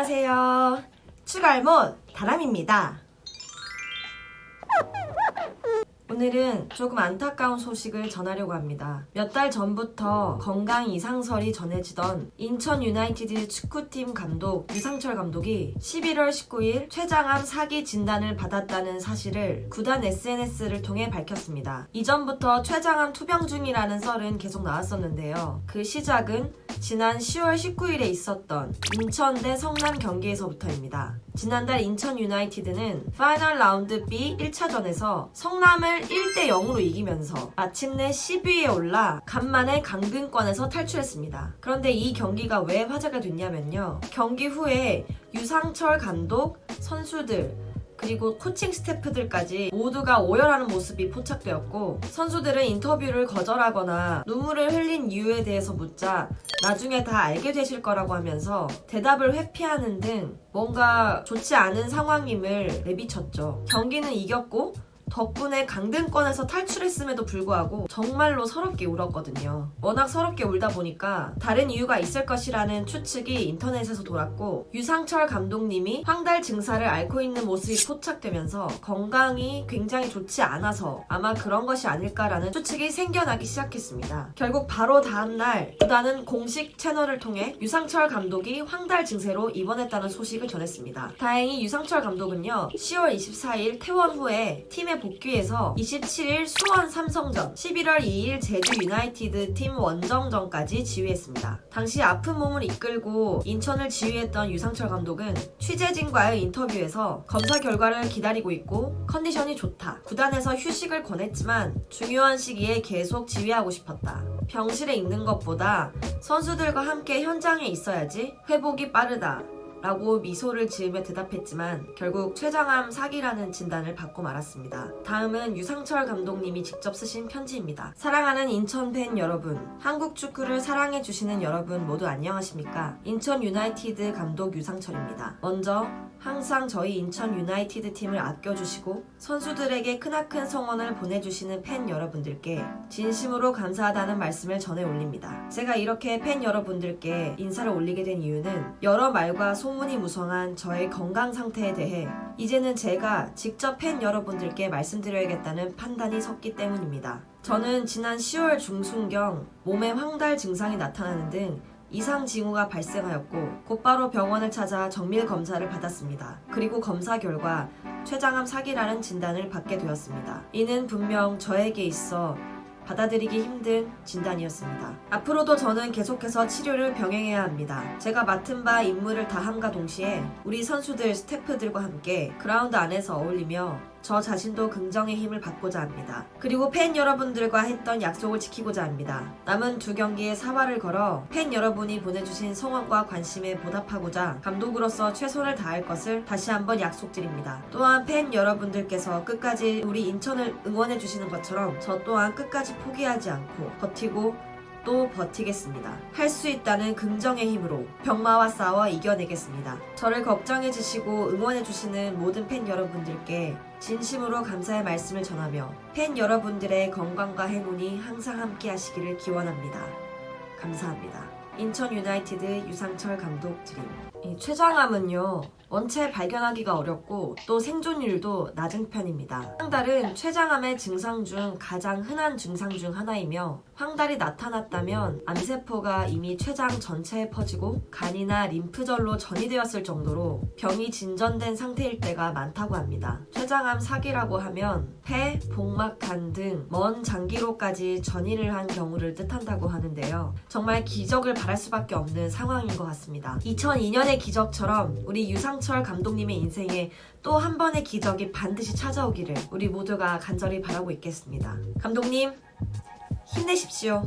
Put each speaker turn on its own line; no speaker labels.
안녕하세요. 추갈못 다람입니다. 오늘은 조금 안타까운 소식을 전하려고 합니다. 몇 달 전부터 건강 이상설이 전해지던 인천 유나이티드 축구팀 감독 유상철 감독이 11월 19일 췌장암 사기 진단을 받았다는 사실을 구단 SNS를 통해 밝혔습니다. 이전부터 췌장암 투병 중이라는 썰은 계속 나왔었는데요. 그 시작은 지난 10월 19일에 있었던 인천 대 성남 경기에서부터입니다. 지난달 인천 유나이티드는 파이널 라운드 B 1차전에서 성남을 1대 0으로 이기면서 마침내 10위에 올라 간만에 강등권에서 탈출했습니다. 그런데 이 경기가 왜 화제가 됐냐면요. 경기 후에 유상철 감독, 선수들, 그리고 코칭 스태프들까지 모두가 오열하는 모습이 포착되었고, 선수들은 인터뷰를 거절하거나 눈물을 흘린 이유에 대해서 묻자 나중에 다 알게 되실 거라고 하면서 대답을 회피하는 등 뭔가 좋지 않은 상황임을 내비쳤죠. 경기는 이겼고 덕분에 강등권에서 탈출했음에도 불구하고 정말로 서럽게 울었거든요. 워낙 서럽게 울다 보니까 다른 이유가 있을 것이라는 추측이 인터넷에서 돌았고, 유상철 감독님이 황달 증사를 앓고 있는 모습이 포착되면서 건강이 굉장히 좋지 않아서 아마 그런 것이 아닐까라는 추측이 생겨나기 시작했습니다. 결국 바로 다음날 구단은 공식 채널을 통해 유상철 감독이 황달 증세로 입원했다는 소식을 전했습니다. 다행히 유상철 감독은요, 10월 24일 퇴원 후에 팀에 복귀해서 27일 수원 삼성전, 11월 2일 제주 유나이티드 팀 원정전까지 지휘했습니다. 당시 아픈 몸을 이끌고 인천을 지휘했던 유상철 감독은 취재진과의 인터뷰에서 검사 결과를 기다리고 있고 컨디션이 좋다, 구단에서 휴식을 권했지만 중요한 시기에 계속 지휘하고 싶었다, 병실에 있는 것보다 선수들과 함께 현장에 있어야지 회복이 빠르다 라고 미소를 지으며 대답했지만 결국 췌장암 사기라는 진단을 받고 말았습니다. 다음은 유상철 감독님이 직접 쓰신 편지입니다. 사랑하는 인천 팬 여러분, 한국 축구를 사랑해주시는 여러분 모두 안녕하십니까? 인천 유나이티드 감독 유상철입니다. 먼저 항상 저희 인천 유나이티드 팀을 아껴주시고 선수들에게 크나큰 성원을 보내주시는 팬 여러분들께 진심으로 감사하다는 말씀을 전해 올립니다. 제가 이렇게 팬 여러분들께 인사를 올리게 된 이유는 여러 말과 소문이 무성한 저의 건강 상태에 대해 이제는 제가 직접 팬 여러분들께 말씀드려야겠다는 판단이 섰기 때문입니다. 저는 지난 10월 중순경 몸에 황달 증상이 나타나는 등 이상 징후가 발생하였고 곧바로 병원을 찾아 정밀 검사를 받았습니다. 그리고 검사 결과 췌장암 사기라는 진단을 받게 되었습니다. 이는 분명 저에게 있어 받아들이기 힘든 진단이었습니다. 앞으로도 저는 계속해서 치료를 병행해야 합니다. 제가 맡은 바 임무를 다함과 동시에 우리 선수들, 스태프들과 함께 그라운드 안에서 어울리며 저 자신도 긍정의 힘을 받고자 합니다. 그리고 팬 여러분들과 했던 약속을 지키고자 합니다. 남은 두 경기에 사활을 걸어 팬 여러분이 보내주신 성원과 관심에 보답하고자 감독으로서 최선을 다할 것을 다시 한번 약속드립니다. 또한 팬 여러분들께서 끝까지 우리 인천을 응원해주시는 것처럼 저 또한 끝까지 포기하지 않고 버티고 또 버티겠습니다. 할 수 있다는 긍정의 힘으로 병마와 싸워 이겨내겠습니다. 저를 걱정해주시고 응원해주시는 모든 팬 여러분들께 진심으로 감사의 말씀을 전하며 팬 여러분들의 건강과 행운이 항상 함께 하시기를 기원합니다. 감사합니다. 인천 유나이티드 유상철 감독 드림. 이 췌장암은요, 원체 발견하기가 어렵고 또 생존율도 낮은 편입니다. 황달은 췌장암의 증상 중 가장 흔한 증상 중 하나이며, 황달이 나타났다면 암세포가 이미 췌장 전체에 퍼지고 간이나 림프절로 전이되었을 정도로 병이 진전된 상태일 때가 많다고 합니다. 췌장암 사기라고 하면 폐, 복막, 간 등 먼 장기로까지 전이를 한 경우를 뜻한다고 하는데요. 정말 기적을 바랄 수밖에 없는 상황인 것 같습니다. 2002년의 기적처럼 우리 유상철 감독님의 인생에 또 한 번의 기적이 반드시 찾아오기를 우리 모두가 간절히 바라고 있겠습니다. 감독님, 힘내십시오.